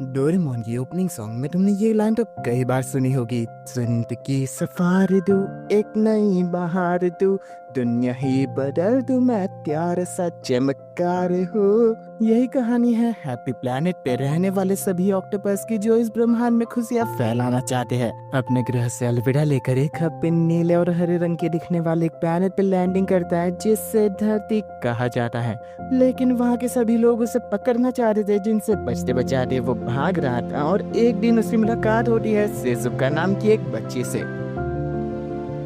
Doraemon की opening song में तुमने ये लाइन तो कई बार सुनी होगी। जिंदगी सफार दूं, एक नई बहार दूं, दुनिया ही बदल दूं, मैं प्यार सा चमत्कार हूँ। यही कहानी है हैप्पी प्लैनेट पे रहने वाले सभी ऑक्टोपस की, जो इस ब्रह्मांड में खुशियाँ फैलाना चाहते हैं। अपने ग्रह से अलविदा लेकर एक हैप्पी नीले और हरे रंग के दिखने वाले एक प्लैनेट पे लैंडिंग करता है, जिससे धरती कहा जाता है। लेकिन वहाँ के सभी लोग उसे पकड़ना चाहते थे, जिनसे बचते बचाते वो भाग रहा था। और एक दिन उसकी मुलाकात होती है सेजुका नाम की एक बच्ची से।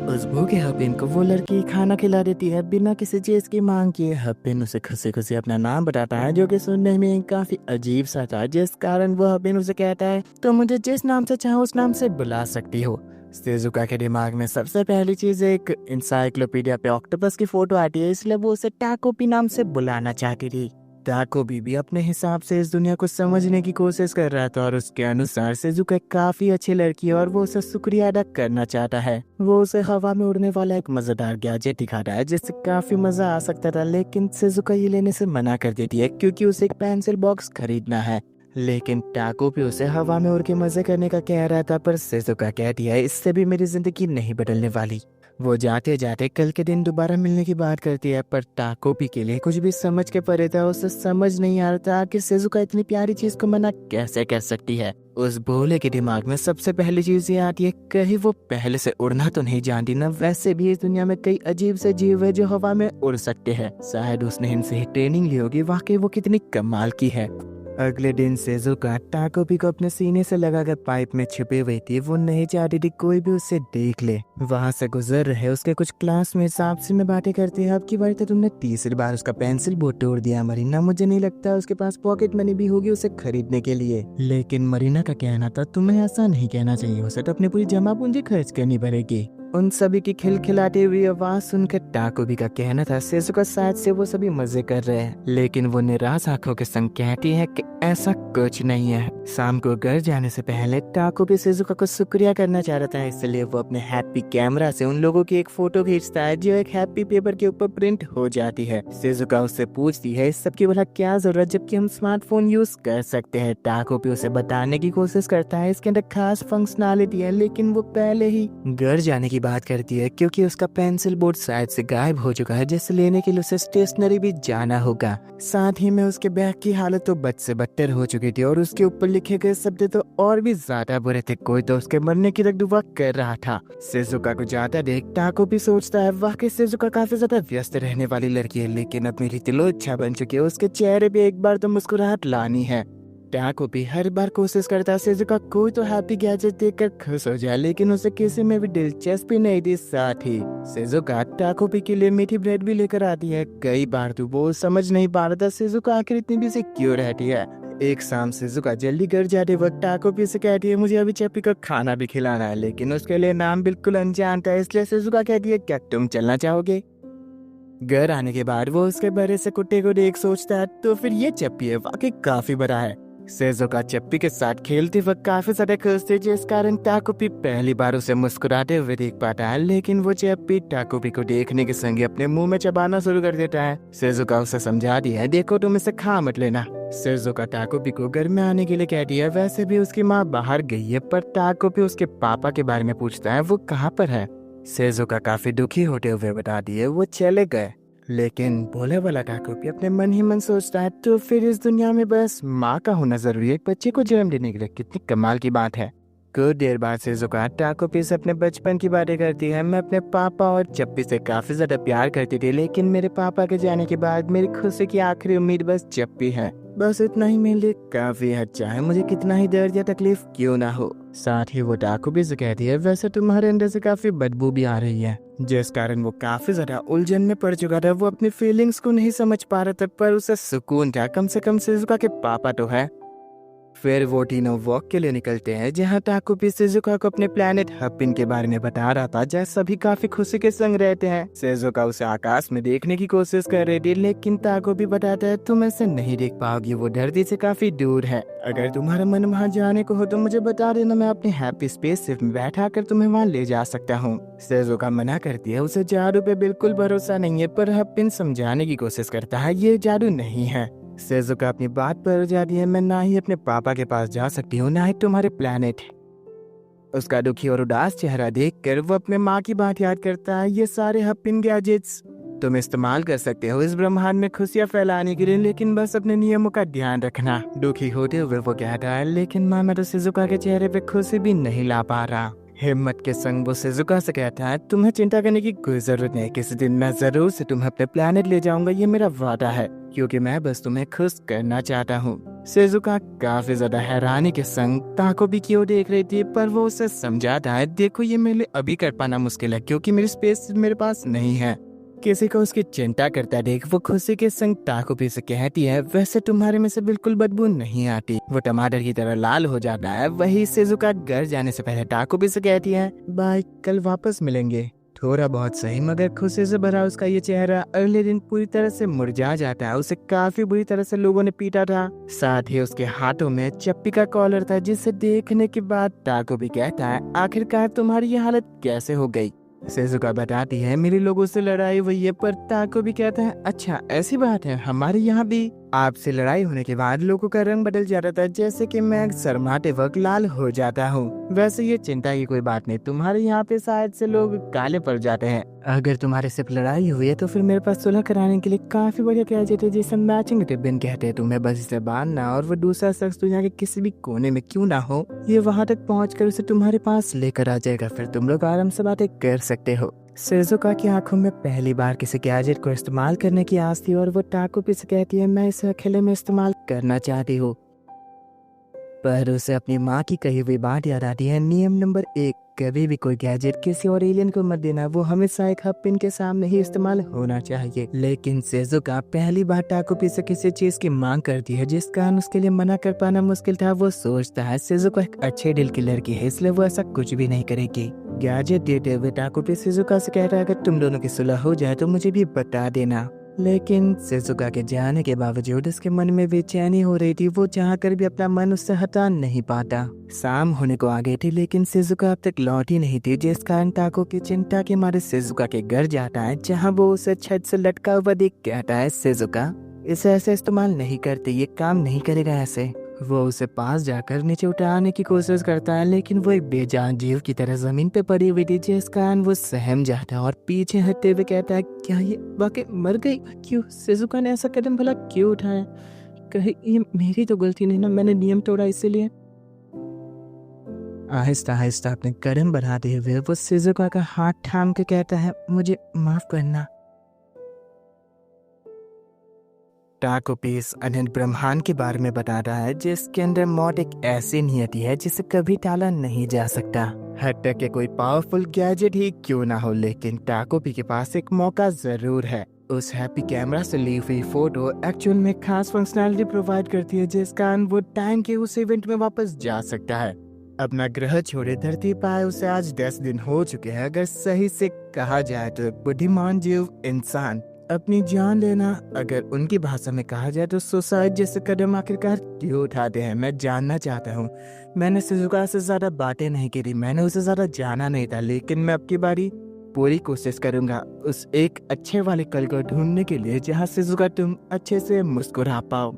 उस भूखे हपिन को वो लड़की खाना खिला देती है बिना किसी चीज की मांग किए। हपिन उसे खुशी खुशी अपना नाम बताता है, जो कि सुनने में काफी अजीब सा था, जिस कारण वो हपिन उसे कहता है तो मुझे जिस नाम से चाहो उस नाम से बुला सकती हो। सेजुका के दिमाग में सबसे पहली चीज एक इंसाइक्लोपीडिया पे ऑक्टोपस की फोटो आती है, इसलिए वो उसे टाकोपी नाम से बुलाना चाहती थी। टाकोपी भी अपने हिसाब से इस दुनिया को समझने की कोशिश कर रहा था, और उसके अनुसार सेजुका काफी अच्छी लड़की है और वो उसे शुक्रिया अदा करना चाहता है। वो उसे हवा में उड़ने वाला एक मजेदार गैजेट दिखाता है, जिससे काफी मजा आ सकता था, लेकिन सेजुका ये लेने से मना कर देती है क्योंकि उसे एक पेंसिल बॉक्स खरीदना है। लेकिन टाकोपी उसे हवा में उड़ के मजे करने का कह रहा था, पर सेजुका कहती है इससे भी मेरी जिंदगी नहीं बदलने वाली। वो जाते जाते कल के दिन दोबारा मिलने की बात करती है, पर टाकोपी के लिए कुछ भी समझ के परे था। उसे समझ नहीं आ रहा था कि सेजुका इतनी प्यारी चीज को मना कैसे कर सकती है। उस भोले के दिमाग में सबसे पहली चीज ये आती है, कहीं वो पहले से उड़ना तो नहीं जानती ना। वैसे भी इस दुनिया में कई अजीब से जीव है जो हवा में उड़ सकते हैं, शायद उसने इनसे ही ट्रेनिंग ली होगी। वाकई वो कितनी कमाल की है। अगले दिन सेजुका टाकोपी को अपने सीने से लगाकर पाइप में छुपी हुई थी। वो नहीं चाहती थी कोई भी उसे देख ले। वहां से गुजर रहे उसके कुछ क्लासमेट्स आपसी में बातें करते हैं, अब की बार तो तुमने तीसरी बार उसका पेंसिल बोर्ड तोड़ दिया मरीना। मुझे नहीं लगता उसके पास पॉकेट मनी भी होगी उसे खरीदने के लिए। लेकिन मरीना का कहना था तुम्हें ऐसा नहीं कहना चाहिए, उसे तो अपनी पूरी जमा पूंजी खर्च करनी पड़ेगी। उन सभी की खिलखिलाती हुई आवाज सुनकर टाकोपी का कहना था सेजुका शायद से वो सभी मजे कर रहे हैं, लेकिन वो निराश आंखों के संग कहती है कि ऐसा कुछ नहीं है। शाम को घर जाने से पहले टाकोपी सेजुका को शुक्रिया करना चाह रहा था, इसलिए वो अपने हैप्पी कैमरा से उन लोगों की एक फोटो खींचता है, जो एक हैप्पी पेपर के ऊपर प्रिंट हो जाती है। सेजुका उससे पूछती है इस सब की भला क्या जरूरत, जबकि हम स्मार्टफोन यूज कर सकते हैं। टाकोपी उसे बताने की कोशिश करता है इसके अंदर खास फंक्शनैलिटी है, लेकिन वो पहले ही घर जाने की बात करती है क्योंकि उसका पेंसिल बोर्ड शायद से गायब हो चुका है, जिसे लेने के लिए उसे स्टेशनरी भी जाना होगा। साथ ही में उसके बैग की हालत तो बद से बदतर हो चुकी थी, और उसके ऊपर लिखे गए शब्द तो और भी ज्यादा बुरे थे। कोई तो उसके मरने की दुआ कर रहा था। सेजुका को जाता देख टाकोपी सोचता है वाकई सेजुका काफी ज्यादा व्यस्त रहने वाली लड़की है, लेकिन अब मेरी दिलो इच्छा बन चुकी है उसके चेहरे पे एक बार तो मुस्कुराहट लानी है। टाकोपी हर बार कोशिश करता है सेजुका कोई तो हैप्पी गैजेट देखकर खुश हो जाए, लेकिन उसे किसी में भी दिलचस्पी नहीं थी। साथ ही सेजुका टाकोपी के लिए मीठी ब्रेड भी लेकर आती है। कई बार तो वो समझ नहीं पा रहा था सेजुका आखिर इतनी बिजी क्यों रहती है। एक शाम सेजुका जल्दी घर जाते वक्त टाकोपी से कहती है मुझे अभी चप्पी को खाना भी खिलाना है, लेकिन उसके लिए नाम बिल्कुल अनजान था, इसलिए सेजुका कहती है क्या तुम चलना चाहोगे। घर आने के बाद वो उसके बड़े से कुत्ते को देख सोचता है तो फिर ये चप्पी है, वाकई काफी बड़ा है। सेजुका चप्पी के साथ खेलते वक्त काफी ज्यादा खुश थी, जिस कारण टाकोपी पहली बार उसे मुस्कुराते हुए देख पाता है, लेकिन वो चप्पी टाकोपी को देखने के संग अपने मुंह में चबाना शुरू कर देता है। सेजुका उसे समझा दिया है देखो तुम इसे खा मत लेना। सेजुका टाकोपी को घर में आने के लिए कहती है। वैसे भी उसकी माँ बाहर गई है, पर टाकोपी उसके पापा के बारे में पूछता है वो कहाँ पर है। सेजुका काफी दुखी होते हुए बता दिए वो चले गए। लेकिन भोले वाला टाकोपी अपने मन ही मन सोचता है तो फिर इस दुनिया में बस माँ का होना जरूरी है एक बच्चे को जन्म देने के लिए, कितनी कमाल की बात है। कुछ देर बाद सेजुका टाकोपी से अपने बचपन की बातें करती है। मैं अपने पापा और चप्पी से काफी ज्यादा प्यार करती थी, लेकिन मेरे पापा के जाने के बाद मेरी खुशी की आखिरी उम्मीद बस चप्पी है। बस इतना ही मेरे लिए काफी है, चाहे मुझे कितना ही दर्द या तकलीफ क्यों ना हो। साथ ही वो टाकोपी से कहती है वैसे तुम्हारे अंदर से काफी बदबू भी आ रही है, जिस कारण वो काफी ज्यादा उलझन में पड़ चुका था। वो अपनी फीलिंग्स को नहीं समझ पा रहा था, पर उसे सुकून था कम से कम सेजुका के पापा तो है। फिर वो तीनों वॉक के लिए निकलते हैं, जहाँ टाकोपी सेजुका को अपने प्लेनेट हपिन के बारे में बता रहा था, जहाँ सभी काफी खुशी के संग रहते हैं। सेजुका उसे आकाश में देखने की कोशिश कर रही थी, लेकिन टाकोपी बताता है तुम ऐसे नहीं देख पाओगी, वो धरती से काफी दूर है। अगर तुम्हारा मन वहाँ जाने को हो तो मुझे बता देना, मैं अपने हैप्पी स्पेसशिप में बैठा कर तुम्हें वहाँ ले जा सकता हूँ। सेजुका मना करती है, उसे जादू पे बिल्कुल भरोसा नहीं है, पर हपिन समझाने की कोशिश करता है ये जादू नहीं है। सेजुका अपनी बात पर अड़ जाती है। मैं ना ही अपने पापा के पास जा सकती हूँ, ना ही तुम्हारे प्लेनेट। उसका दुखी और उदास चेहरा देखकर वो अपने माँ की बात याद करता है। ये सारे हपिन गैजेट्स तुम इस्तेमाल कर सकते हो इस ब्रह्मांड में खुशियाँ फैलाने के लिए, लेकिन बस अपने नियमों का ध्यान रखना। दुखी होते हुए वो कहता है, लेकिन माँ मैं तो सेजुका के चेहरे पे खुशी भी नहीं ला पा रहा। हिम्मत के संग वो सेजुका से कहता है, तुम्हें चिंता करने की कोई जरूरत नहीं। किसी दिन मैं जरूर से तुम्हें अपने प्लेनेट ले जाऊंगा, ये मेरा वादा है, क्योंकि मैं बस तुम्हें खुश करना चाहता हूँ। सेजुका काफी ज्यादा हैरानी के संग ताकोबी की ओर देख रही थी, पर वो उसे समझाता है, देखो ये मेरे लिए अभी कर पाना मुश्किल है, क्योंकि मेरी स्पेस मेरे पास नहीं है। किसी को उसकी चिंता करता देख वो खुशी के संग ताकोबी से कहती है, वैसे तुम्हारे में से बिल्कुल बदबू नहीं आती। वो टमाटर की तरह लाल हो जाता है। वही सेजुका घर जाने से पहले ताकोबी से कहती है, बाय, कल वापस मिलेंगे। थोड़ा बहुत सही, मगर खुशी से भरा उसका ये चेहरा अगले दिन पूरी तरह से मुरझा जाता है। उसे काफी बुरी तरह से लोगों ने पीटा था। साथ ही उसके हाथों में चप्पी का कॉलर था, जिसे देखने के बाद ताकोबी कहता है, आखिरकार तुम्हारी ये हालत कैसे हो गई। सेजुका बताती है, मेरे लोगों से लड़ाई हुई है। पर ताकोबी कहता है, अच्छा ऐसी बात है, हमारे यहाँ भी आपसे लड़ाई होने के बाद लोगों का रंग बदल जाता था, जैसे कि मैं शर्माते वक्त लाल हो जाता हूँ। वैसे ये चिंता की कोई बात नहीं, तुम्हारे यहाँ पे शायद से लोग काले पड़ जाते हैं। अगर तुम्हारे सिर्फ लड़ाई हुई है तो फिर मेरे पास सुलह कराने के लिए काफी बढ़िया गैजेट है, जिसे मैचिंग रिबन कहते हैं। तुम्हें बस इसे बांधना और वो दूसरा शख्स दुनिया के किसी भी कोने में क्यों ना हो, ये वहाँ तक पहुँच उसे तुम्हारे पास लेकर आ जाएगा। फिर तुम लोग आराम से बातें कर सकते हो। सेजुका की आंखों में पहली बार किसी गैजेट को इस्तेमाल करने की आस थी, और वो ताकोबी से कहती है, मैं इसे अकेले में इस्तेमाल करना चाहती हूँ। पर उसे अपनी माँ की कही हुई बात याद आती है, नियम नंबर 1, कभी भी कोई गैजेट किसी और एलियन को मत देना, वो हमेशा एक हब के सामने ही इस्तेमाल होना चाहिए। लेकिन सेजुका पहली बार ताकोबी से किसी चीज की मांग करती है, जिस कारण उसके लिए मना कर पाना मुश्किल था। वो सोचता है सेजुका एक अच्छे दिल की लड़की है, इसलिए वो ऐसा कुछ भी नहीं करेगी। गैजेट देते हुए ताकोबी सेजुका से कहता है, अगर तुम दोनों की सुलह हो जाए तो मुझे भी बता देना। लेकिन सेजुका के जाने के बावजूद उसके मन में बेचैनी हो रही थी। वो चाहकर भी अपना मन उससे हटा नहीं पाता। शाम होने को आ गई थी, लेकिन सेजुका अब तक लौटी नहीं थी, जिस कारण ताकोबी चिंता के मारे सेजुका के घर जाता है, जहां वो उसे छत से लटका हुआ देख कहता है, सेजुका इसे ऐसे इस्तेमाल नहीं करते, ये काम नहीं करेगा ऐसे। वो उसे पास जाकर नीचे उठाने की कोशिश करता है, लेकिन वो एक बेजान जीव की तरह जमीन पे पड़ी हुई थी, जिस कारण वो सहम जाता है और पीछे हटते हुए कहता है, क्या ये वाकई मर गई? क्यों सेजुका ने ऐसा कदम भला क्यों उठाया? कहीं ये मेरी तो गलती नहीं ना, मैंने नियम तोड़ा इसीलिए। आहिस्ता आहिस्ता अपने कदम बढ़ाते हुए वो सेजुका का हाथ थाम के कहता है, मुझे माफ करना। ताकोबी इस अनंत ब्रह्मांड के बारे में बता रहा है, जिसके अंदर मौत एक ऐसी नियति है जिसे कभी टाला नहीं जा सकता। हद तक के कोई पावरफुल गैजेट ही क्यों ना हो, लेकिन ताकोबी के पास एक मौका जरूर है। उस हैप्पी कैमरा से ली हुई फोटो एक्चुअल में खास फंक्शनैलिटी प्रोवाइड करती है, जिस कारण वो टाइम के उस इवेंट में वापस जा सकता है। अपना ग्रह छोड़े धरती पाए उसे आज 10 दिन हो चुके हैं। अगर सही से कहा जाए तो बुद्धिमान जीव इंसान अपनी जान लेना, अगर उनकी भाषा में कहा जाए तो सुसाइड जैसे कदम आखिरकार क्यों उठाते हैं, मैं जानना चाहता हूँ। मैंने सेजुका से ज्यादा बातें नहीं की थी, मैंने उसे ज्यादा जाना नहीं था, लेकिन मैं अब की बारी पूरी कोशिश करूंगा उस एक अच्छे वाले कल को ढूंढने के लिए, जहाँ सेजुका तुम अच्छे से मुस्कुरा पाओ।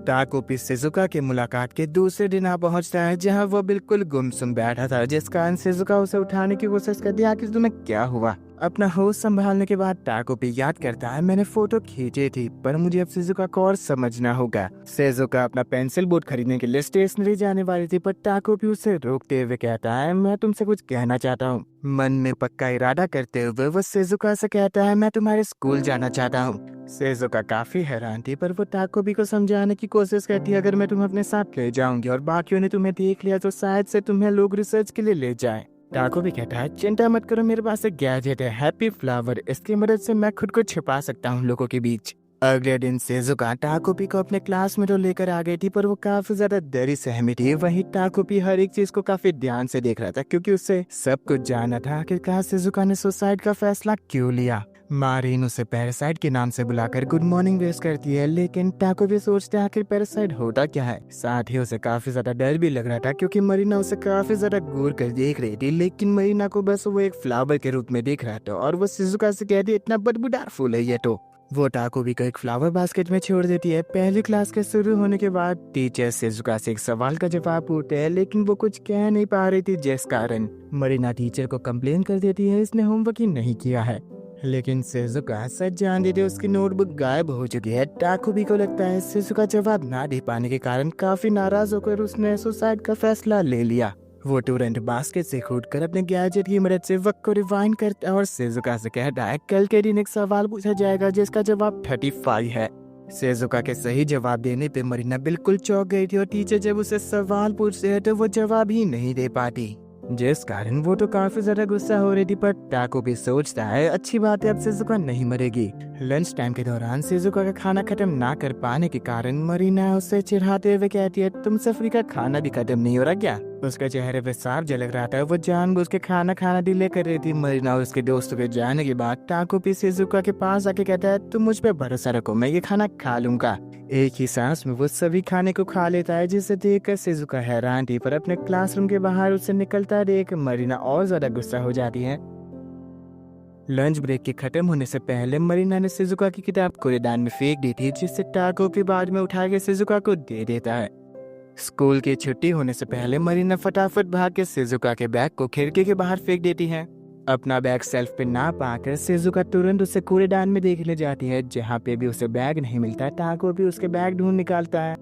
ताकोबी सेजुका के मुलाकात के दूसरे दिन आ पहुंचता है, जहां वो बिल्कुल गुमसुम बैठा था, जिस कारण सेजुका उसे उठाने की कोशिश करती है, आखिर तुम्हें क्या हुआ। अपना होश संभालने के बाद ताकोबी याद करता है, मैंने फोटो खींची थी, पर मुझे अब सेजुका को और समझना होगा। सेजुका अपना पेंसिल बोर्ड खरीदने के लिए स्टेशनरी जाने वाली थी, पर ताकोबी उसे रोकते हुए कहता है, मैं तुमसे कुछ कहना चाहता हूँ। मन में पक्का इरादा करते हुए वो सेजुका से कहता है, मैं तुम्हारे स्कूल जाना चाहता हूँ। सेजुका काफी हैरान थी, पर वो ताकोबी को समझाने की कोशिश करती है, अगर मैं तुम्हें अपने साथ ले जाऊंगी और बाकियों ने तुम्हें देख लिया तो शायद से तुम्हें लोग रिसर्च के लिए ले जाएं। ताकोबी कहता है, चिंता मत करो, मेरे पास एक गैजेट है, हैप्पी फ्लावर, इसकी मदद से मैं खुद को छिपा सकता हूँ लोगों के बीच। अगले दिन सेजुका ताकोबी को अपने क्लास में तो लेकर आ गई थी, पर वो काफी ज्यादा डरी सहमी थी। वहीं ताकोबी हर एक चीज को काफी ध्यान से देख रहा था, क्योंकि उसे सब कुछ जानना था आखिरकार सेजुका ने सुसाइड का फैसला क्यों लिया। मारीन उसे पैरासाइट के नाम से बुलाकर गुड मॉर्निंग विश करती है, लेकिन ताकोबी सोचता है आखिर पैरासाइट होता क्या है। साथ ही उसे काफी ज्यादा डर भी लग रहा था, क्योंकि मरीना उसे काफी ज्यादा घूर कर देख रही थी, लेकिन मरीना को बस वो एक फ्लावर के रूप में देख रहा था, और वो सेजुका से कहती है, इतना बदबूदार फूल है ये तो। वो टाकोबी को एक फ्लावर बास्केट में छोड़ देती है। पहली क्लास के शुरू होने के बाद टीचर शिजुका से एक सवाल का जवाब पूछते हैं, लेकिन वो कुछ कह नहीं पा रही थी, जिस कारण मरीना टीचर को कंप्लेन कर देती है इसने होमवर्क ही नहीं किया है। लेकिन शिजुका सच जान देती है उसकी नोटबुक गायब हो चुकी है। टाकोबी को लगता है शिजुका जवाब ना दे पाने के कारण काफी नाराज होकर उसने सुसाइड का फैसला ले लिया। वो तुरंत बास्केट से कूदकर अपने गैजेट की मदद से वक्त को रिवाइंड करता है और शिजुका से कहता है कल के दिन एक सवाल पूछा जाएगा जिसका जवाब 35 है। शिजुका के सही जवाब देने पे मरीना बिल्कुल चौंक गई थी और टीचर जब उसे सवाल पूछते हैं तो वो जवाब ही नहीं दे पाती, जिस कारण वो तो काफी ज्यादा गुस्सा हो रही थी। पर टाकोबी सोचता है अच्छी बात है, अब शिजुका नहीं मरेगी। लंच टाइम के दौरान शिजुका का खाना खत्म ना कर पाने के कारण मरीना उससे चिढ़ाते हुए कहती है तुम सफरी का खाना भी खत्म नहीं हो रहा क्या। उसके चेहरे पे साफ झलक रहा था वो जानबूझ के खाना डिले कर रही थी। मरीना और उसके दोस्तों के जाने के बाद टाकोबी शिजुका के पास आके कहता है तुम मुझ पे भरोसा रखो, मैं ये खाना खा लूंगा। एक ही सांस में वो सभी खाने को खा लेता है, जिसे देखकर शिजुका हैरान थी। पर अपने क्लासरूम के बाहर उसे निकलता देख मरीना और ज्यादा गुस्सा हो जाती है। लंच ब्रेक के खत्म होने से पहले मरीना ने शिजुका की किताब कूड़ेदान में फेंक दी थी, जिससे टाकोबी बाद में उठा के शिजुका को दे देता है। स्कूल की छुट्टी होने से पहले मरीना फटाफट भाग के शिजुका के बैग को खिड़की के बाहर फेंक देती है। अपना बैग सेल्फ पे ना पाकर शिजुका तुरंत उसे कूड़ेदान में देखने जाती है, जहाँ पे भी उसे बैग नहीं मिलता। टाकोबी उसके बैग ढूंढ निकालता है,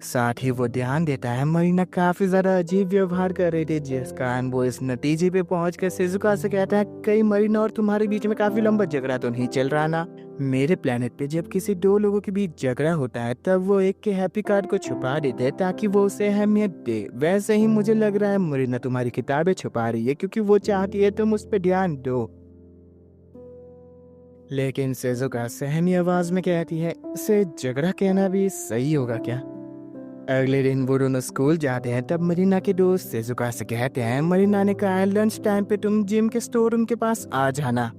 साथ ही वो ध्यान देता है मरीना काफी ज्यादा अजीब व्यवहार कर रही थी, जिस कारण वो इस नतीजे पे पहुंचकर शिजुका से कहता है कहीं मरीना और तुम्हारे बीच में काफी लंबा झगड़ा तो नहीं चल रहा ना। मेरे प्लेनेट पे जब किसी दो लोगों के बीच झगड़ा होता है तब वो एक के हैप्पी कार्ड को छुपा देते हैं ताकि वो उसे अहमियत दे। वैसे ही मुझे लग रहा है मरीना तुम्हारी किताबें छुपा रही है क्योंकि वो चाहती है तुम उस पर ध्यान दो। लेकिन शिजुका सहमी आवाज में कहती है इसे झगड़ा कहना भी सही होगा क्या। अगले दिन वो दोनों स्कूल जाते हैं, तब मरीना के दोस्त शिजुका से कहते हैं मरीना ने कहा है लंच टाइम पे तुम जिम के स्टोर रूम के पास आ जाना।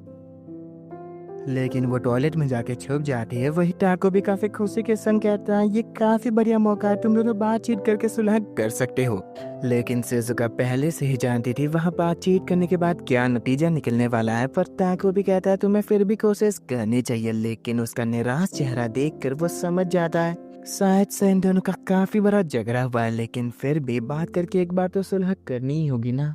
लेकिन वो टॉयलेट में जाके छुप जाती है। वही टाकोबी काफी खुशी के संग कहता है ये काफी बढ़िया मौका है, तुम दोनों बातचीत करके सुलह कर सकते हो। लेकिन शिजुका पहले से ही जानती थी वहाँ बातचीत करने के बाद क्या नतीजा निकलने वाला है। पर टाकोबी कहता है तुम्हें फिर भी कोशिश करनी चाहिए। लेकिन उसका निराश चेहरा देखकर वो समझ जाता है शायद से इन दोनों का काफी बड़ा झगड़ा हुआ है, लेकिन फिर भी बात करके एक बार तो सुलह करनी ही होगी ना।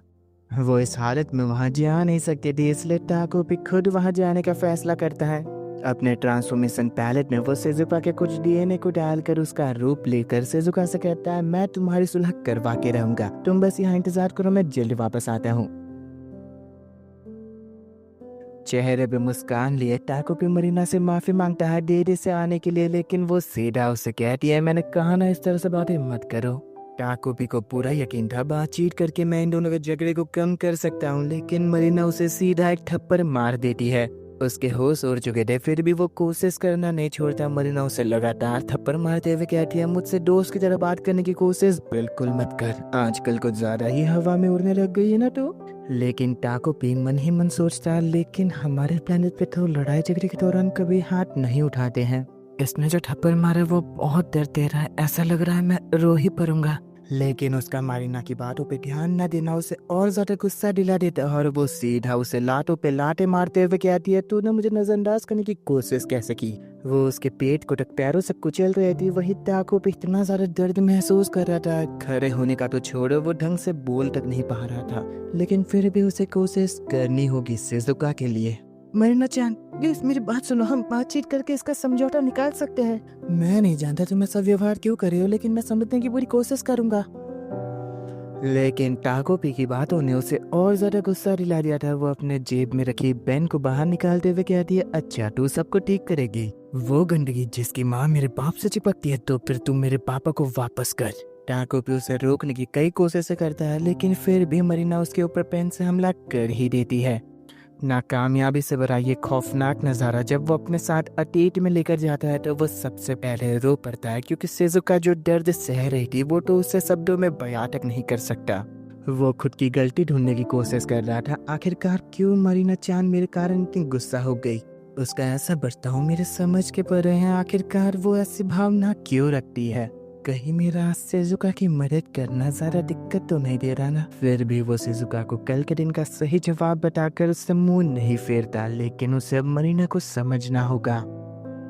वो इस हालत में वहां जा नहीं सकती थी, इसलिए टाकोबी खुद वहां जाने का फैसला करता है। अपने ट्रांसफॉर्मेशन पैलेट में वो शिजुका के कुछ डीएनए को डालकर उसका रूप लेकर शिजुका से कहता है मैं तुम्हारी सुलह करवा के रहूंगा, तुम बस यहाँ इंतजार करो, मैं जल्द वापस आता हूँ। चेहरे पे मुस्कान लिए टाकोबी मरीना से माफी मांगता है देरी से आने के लिए, लेकिन वो सीधा उसे कहती है मैंने कहा ना इस तरह से बातें मत करो। टाकोबी को पूरा यकीन था बातचीत करके मैं इन दोनों के झगड़े को कम कर सकता हूँ, लेकिन मरीना उसे सीधा एक थप्पड़ मार देती है। उसके होश उड़ चुके थे, फिर भी वो कोशिश करना नहीं छोड़ता। मरीना उसे लगातार थप्पड़ मारते हुए कहती है मुझसे दोस्त की तरह बात करने की कोशिश बिल्कुल मत कर, आजकल कुछ ज्यादा ही हवा में उड़ने लग गई है ना तो। लेकिन टाकोबी मन ही मन सोचता लेकिन हमारे प्लेनेट पे तो लड़ाई झगड़े के दौरान कभी हाथ नहीं उठाते हैं। इसने जो थप्पड़ मारा वो बहुत दर्द दे रहा है, ऐसा लग रहा है मैं रो ही पड़ूंगा। लेकिन उसका मरीना की बातों पे ध्यान न देना उसे और ज्यादा गुस्सा दिला देता है और वो सीधा उसे लातों पे लाते मारते हुए कहती है तूने मुझे नजरअंदाज करने की कोशिश कैसे की। वो उसके पेट को तक पैरों से कुचल रही थी। वही टाकोबी इतना ज्यादा दर्द महसूस कर रहा था, खड़े होने का तो छोड़ो वो ढंग से बोल तक नहीं पा रहा था, लेकिन फिर भी उसे कोशिश करनी होगी शिजुका के लिए। मरीना चान प्लीज मेरी बात सुनो, हम बातचीत करके इसका समझौता निकाल सकते हैं। मैं नहीं जानता तुम ऐसा व्यवहार क्यों कर रहे हो, लेकिन मैं समझने की पूरी कोशिश करूंगा। लेकिन टाकोबी की बातों ने उसे और ज्यादा गुस्सा दिला दिया था। वो अपने जेब में रखी पेन को बाहर निकालते हुए कहती है अच्छा तू सबको ठीक करेगी, वो गंदगी जिसकी माँ मेरे बाप से चिपकती है तो फिर तुम मेरे पापा को वापस कर। टाकोबी उसे रोकने की कई कोशिशें करता है, लेकिन फिर भी मरीना उसके ऊपर पेन से हमला कर ही देती है। नाकामयाबी से भरा ये खौफनाक नज़ारा जब वो अपने साथ अतीत में लेकर जाता है तो वो सबसे पहले रो पड़ता है, क्योंकि शिजुका जो दर्द सह रही थी वो तो उसे शब्दों में बयां तक नहीं कर सकता। वो खुद की गलती ढूंढने की कोशिश कर रहा था, आखिरकार क्यों मरीना चांद मेरे कारण इतनी गुस्सा हो गई। उसका ऐसा बर्ताव मेरे समझ के परे है, आखिरकार वो ऐसी भावना क्यों रखती है। कहीं मेरा सेजुका की मदद करना ज़्यादा दिक्कत तो नहीं दे रहा ना। फिर भी वो सेजुका को कल के दिन का सही जवाब बताकर उससे मुंह नहीं फेरता, लेकिन उसे अब मरीना को समझना होगा।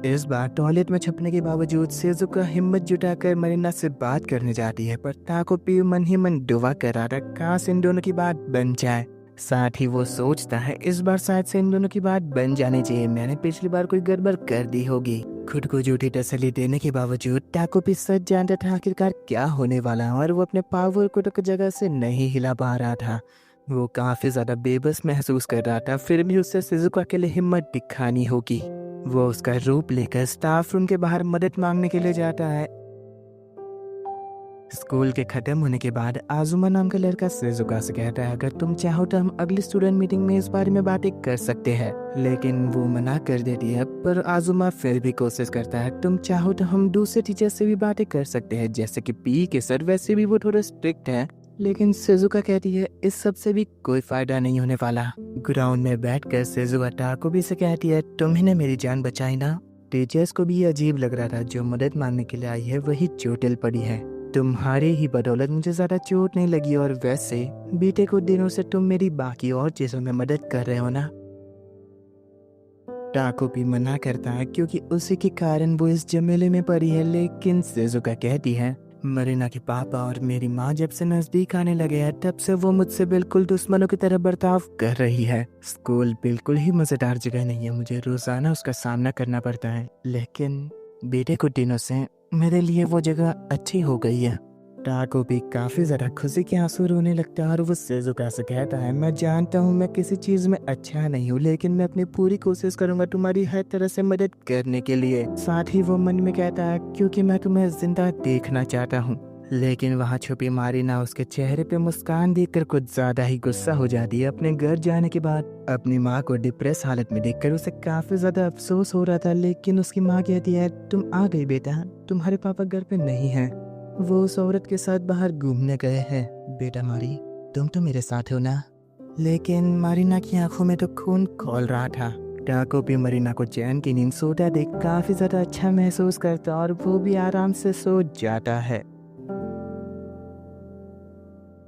इस बार टॉयलेट में छुपने के बावजूद सेजुका हिम्मत जुटाकर मरीना से बात करने जाती है, पर ताकोपी मन ही मन दुआ कर रहा था काश इन दोनों की बात बन जाए। साथ ही वो सोचता है इस बार शायद से इन दोनों की बात बन जानी चाहिए, मैंने पिछली बार कोई गड़बड़ कर दी होगी। खुद को झूठी तसल्ली देने के बावजूद ताकोपी सच जानता था आखिरकार क्या होने वाला, और वो अपने पावर को तो जगह से नहीं हिला पा रहा था। वो काफी ज्यादा बेबस महसूस कर रहा था, फिर भी उससे शिजुका के लिए हिम्मत दिखानी होगी। वो उसका रूप लेकर स्टाफ रूम के बाहर मदद मांगने के लिए जाता है। स्कूल के खत्म होने के बाद आजुमा नाम का लड़का शिजुका से कहता है अगर तुम चाहो तो हम अगली स्टूडेंट मीटिंग में इस बारे में बातें कर सकते हैं, लेकिन वो मना कर देती है। पर आजुमा फिर भी कोशिश करता है तुम चाहो तो हम दूसरे टीचर से भी बातें कर सकते हैं, जैसे कि पी के सर, वैसे भी वो थोड़ा स्ट्रिक्ट है। लेकिन शिजुका कहती है इस सब से भी कोई फायदा नहीं होने वाला। ग्राउंड में बैठकर शिजुका ताकोपी से कहती है तुम्ही ने मेरी जान बचाई ना। टीचर्स को भी अजीब लग रहा था, जो मदद मांगने के लिए आई है वही चोटिल पड़ी है। तुम्हारे ही बदौलत मुझे ज्यादा चोट नहीं लगी, और वैसे बीते कुछ दिनों से तुम मेरी बाकी और चीजों में मदद कर रहे हो ना। ताकोपी मना करता है क्योंकि उसी के कारण वो इस झमेले में पड़ी है, लेकिन शिजुका कहती है मरीना के पापा और मेरी माँ जब से नजदीक आने लगे हैं तब से वो मुझसे बिल्कुल दुश्मनों की तरह बर्ताव कर रही है। स्कूल बिल्कुल ही मजेदार जगह नहीं है, मुझे रोजाना उसका सामना करना पड़ता है, लेकिन बीते कुछ दिनों से मेरे लिए वो जगह अच्छी हो गई है। ताकोपी काफी ज्यादा खुशी के आंसू रोने लगता है और वो शिजुका से कहता है मैं जानता हूँ मैं किसी चीज में अच्छा नहीं हूँ, लेकिन मैं अपनी पूरी कोशिश करूंगा तुम्हारी हर तरह से मदद करने के लिए। साथ ही वो मन में कहता है क्योंकि मैं तुम्हें जिंदा देखना चाहता हूँ। लेकिन वहाँ छुपी मारीना उसके चेहरे पे मुस्कान देखकर कुछ ज्यादा ही गुस्सा हो जाती है। अपने घर जाने के बाद अपनी माँ को डिप्रेस हालत में देखकर उसे काफी ज्यादा अफसोस हो रहा था, लेकिन उसकी माँ कहती है तुम आ गई बेटा, तुम्हारे पापा घर पे नहीं है, वो उस औरत के साथ बाहर घूमने गए हैं। बेटा मारी तुम तो मेरे साथ हो ना। लेकिन मारीना की आंखों में तो खून खौल रहा था। ताकोपी मरीना को चैन की नींद सोता देख काफी ज्यादा अच्छा महसूस करता और वो भी आराम से सो जाता है।